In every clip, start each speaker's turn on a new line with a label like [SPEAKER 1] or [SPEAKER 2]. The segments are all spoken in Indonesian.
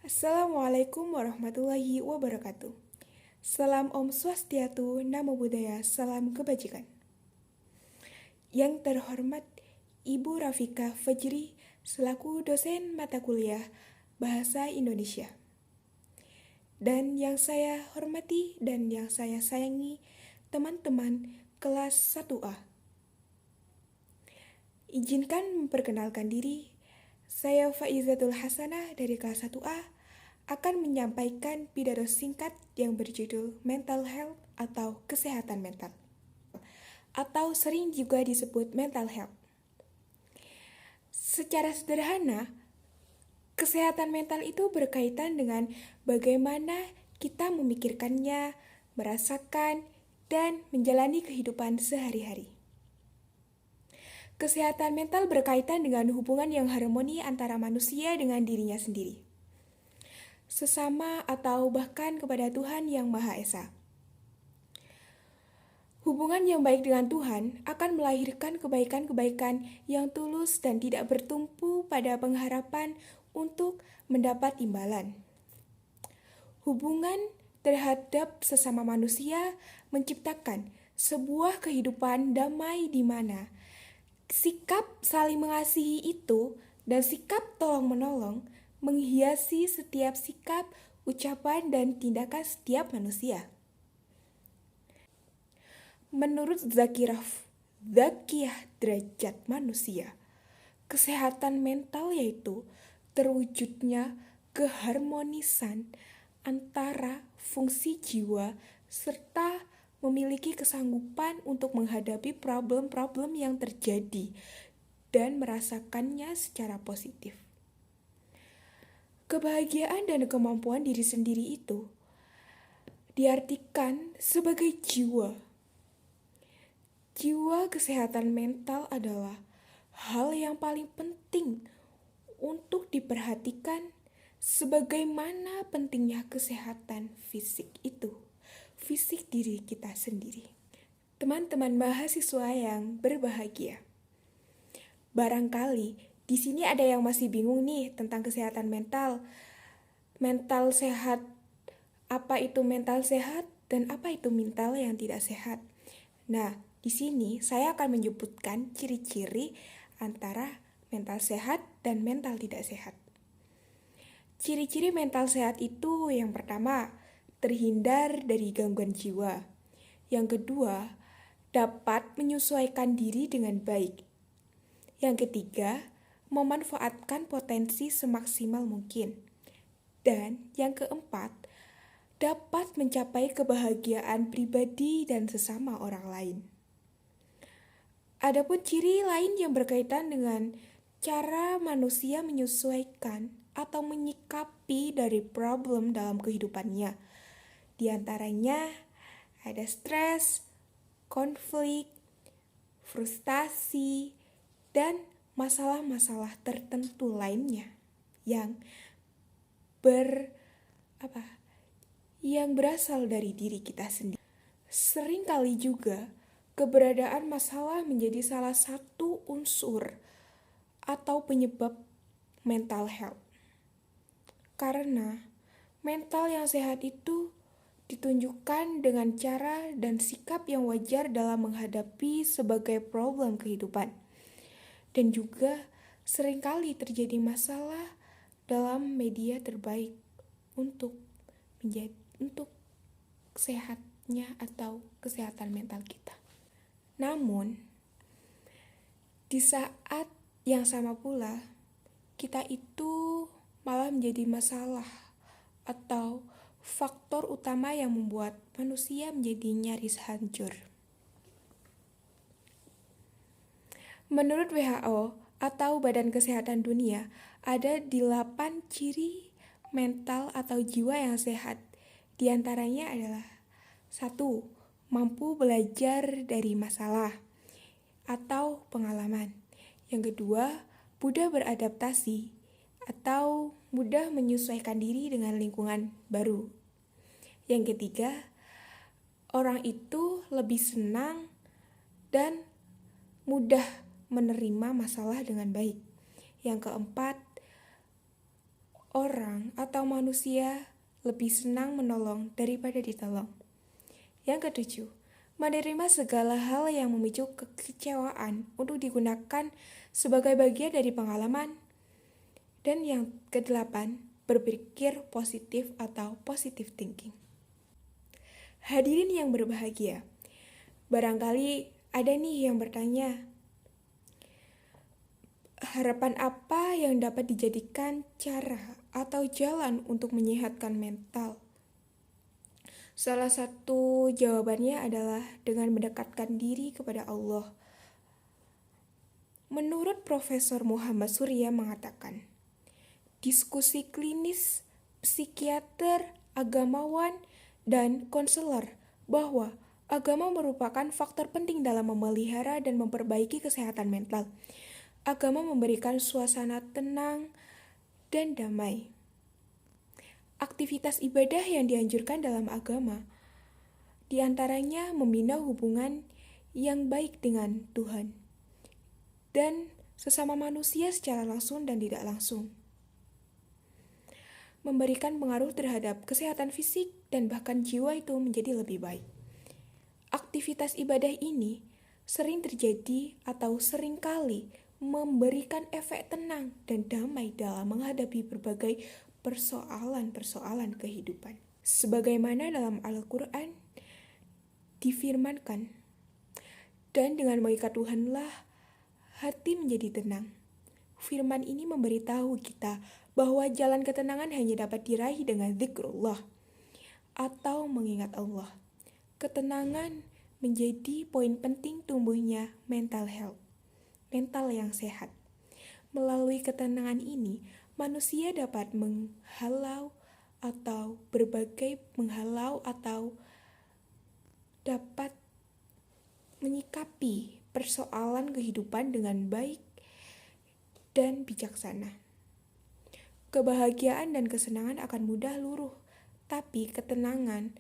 [SPEAKER 1] Assalamualaikum warahmatullahi wabarakatuh. Salam Om Swastiatu, Namo Buddhaya, salam kebajikan. Yang terhormat Ibu Rafika Fajri selaku dosen mata kuliah Bahasa Indonesia. Dan yang saya hormati dan yang saya sayangi teman-teman kelas 1A. Izinkan memperkenalkan diri. Saya Faizatul Hasanah dari kelas 1A akan menyampaikan pidato singkat yang berjudul Mental Health atau Kesehatan Mental, atau sering juga disebut mental health. Secara sederhana, kesehatan mental itu berkaitan dengan bagaimana kita memikirkannya, merasakan, dan menjalani kehidupan sehari-hari. Kesehatan mental berkaitan dengan hubungan yang harmoni antara manusia dengan dirinya sendiri, sesama atau bahkan kepada Tuhan Yang Maha Esa. Hubungan yang baik dengan Tuhan akan melahirkan kebaikan-kebaikan yang tulus dan tidak bertumpu pada pengharapan untuk mendapat imbalan. Hubungan terhadap sesama manusia menciptakan sebuah kehidupan damai di mana sikap saling mengasihi itu dan sikap tolong-menolong menghiasi setiap sikap, ucapan, dan tindakan setiap manusia. Menurut Zakiyah Derajat Manusia, kesehatan mental yaitu terwujudnya keharmonisan antara fungsi jiwa serta memiliki kesanggupan untuk menghadapi problem-problem yang terjadi dan merasakannya secara positif. Kebahagiaan dan kemampuan diri sendiri itu diartikan sebagai jiwa. Jiwa kesehatan mental adalah hal yang paling penting untuk diperhatikan sebagaimana pentingnya kesehatan fisik itu. Fisik diri kita sendiri. Teman-teman mahasiswa yang berbahagia. Barangkali di sini ada yang masih bingung nih tentang kesehatan mental. Mental sehat, apa itu mental sehat dan apa itu mental yang tidak sehat? Nah, di sini saya akan menyebutkan ciri-ciri antara mental sehat dan mental tidak sehat. Ciri-ciri mental sehat itu yang pertama, terhindar dari gangguan jiwa. Yang kedua, dapat menyesuaikan diri dengan baik. Yang ketiga, memanfaatkan potensi semaksimal mungkin. Dan yang keempat, dapat mencapai kebahagiaan pribadi dan sesama orang lain. Adapun ciri lain yang berkaitan dengan cara manusia menyesuaikan atau menyikapi dari problem dalam kehidupannya. Di antaranya ada stres, konflik, frustasi, dan masalah-masalah tertentu lainnya yang berasal dari diri kita sendiri. Seringkali juga keberadaan masalah menjadi salah satu unsur atau penyebab mental health. Karena mental yang sehat itu ditunjukkan dengan cara dan sikap yang wajar dalam menghadapi sebagai problem kehidupan. Dan juga seringkali terjadi masalah dalam media terbaik untuk sehatnya atau kesehatan mental kita. Namun, di saat yang sama pula, kita itu malah menjadi masalah atau faktor utama yang membuat manusia menjadi nyaris hancur. Menurut WHO atau Badan Kesehatan Dunia, ada 8 ciri mental atau jiwa yang sehat. Di antaranya adalah 1. Mampu belajar dari masalah atau pengalaman. Yang kedua, mudah beradaptasi atau mudah menyesuaikan diri dengan lingkungan baru. Yang ketiga, orang itu lebih senang dan mudah menerima masalah dengan baik. Yang keempat, orang atau manusia lebih senang menolong daripada ditolong. Yang ketujuh, menerima segala hal yang memicu kekecewaan untuk digunakan sebagai bagian dari pengalaman. Dan yang kedelapan, berpikir positif atau positive thinking. Hadirin yang berbahagia, barangkali ada nih yang bertanya, harapan apa yang dapat dijadikan cara atau jalan untuk menyehatkan mental? Salah satu jawabannya adalah dengan mendekatkan diri kepada Allah. Menurut Profesor Muhammad Surya mengatakan, diskusi klinis, psikiater, agamawan, dan konselor bahwa agama merupakan faktor penting dalam memelihara dan memperbaiki kesehatan mental. Agama memberikan suasana tenang dan damai. Aktivitas ibadah yang dianjurkan dalam agama, di antaranya membina hubungan yang baik dengan Tuhan dan sesama manusia secara langsung dan tidak langsung. Memberikan pengaruh terhadap kesehatan fisik dan bahkan jiwa itu menjadi lebih baik. Aktivitas ibadah ini sering terjadi atau seringkali memberikan efek tenang dan damai dalam menghadapi berbagai persoalan-persoalan kehidupan. Sebagaimana dalam Al-Quran difirmankan, dan dengan mengikat Tuhanlah hati menjadi tenang. Firman ini memberitahu kita bahwa jalan ketenangan hanya dapat diraih dengan zikrullah atau mengingat Allah. Ketenangan menjadi poin penting tumbuhnya mental health, mental yang sehat. Melalui ketenangan ini, manusia dapat menghalau atau dapat menyikapi persoalan kehidupan dengan baik dan bijaksana. Kebahagiaan dan kesenangan akan mudah luruh, tapi ketenangan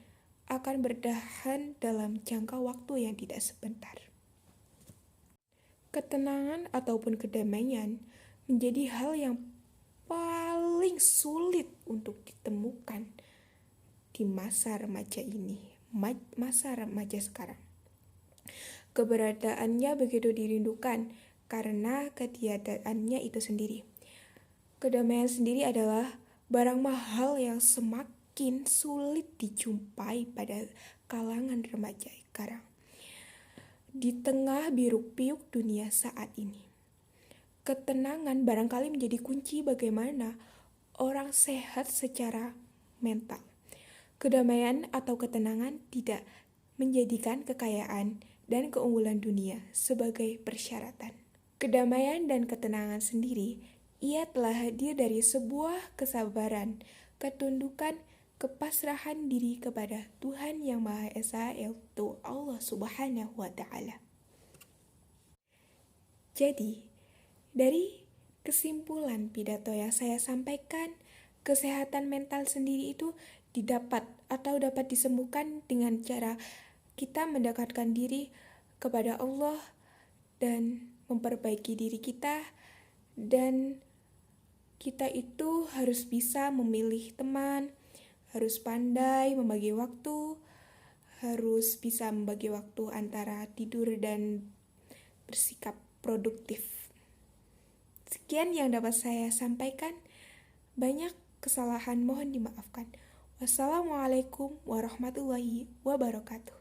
[SPEAKER 1] akan bertahan dalam jangka waktu yang tidak sebentar. Ketenangan ataupun kedamaian menjadi hal yang paling sulit untuk ditemukan di masa remaja ini, masa remaja sekarang. Keberadaannya begitu dirindukan karena ketiadaannya itu sendiri. Kedamaian sendiri adalah barang mahal yang semakin sulit dijumpai pada kalangan remaja sekarang. Di tengah hiruk-pikuk dunia saat ini, ketenangan barangkali menjadi kunci bagaimana orang sehat secara mental. Kedamaian atau ketenangan tidak menjadikan kekayaan dan keunggulan dunia sebagai persyaratan. Kedamaian dan ketenangan sendiri ia telah hadir dari sebuah kesabaran, ketundukan, kepasrahan diri kepada Tuhan Yang Maha Esa, yaitu Allah Subhanahu wa Ta'ala. Jadi, dari kesimpulan pidato yang saya sampaikan, kesehatan mental sendiri itu didapat atau dapat disembuhkan dengan cara kita mendekatkan diri kepada Allah dan memperbaiki diri kita, dan kita itu harus bisa memilih teman, harus pandai membagi waktu, harus bisa membagi waktu antara tidur dan bersikap produktif. Sekian yang dapat saya sampaikan. Banyak kesalahan mohon dimaafkan. Wassalamualaikum warahmatullahi wabarakatuh.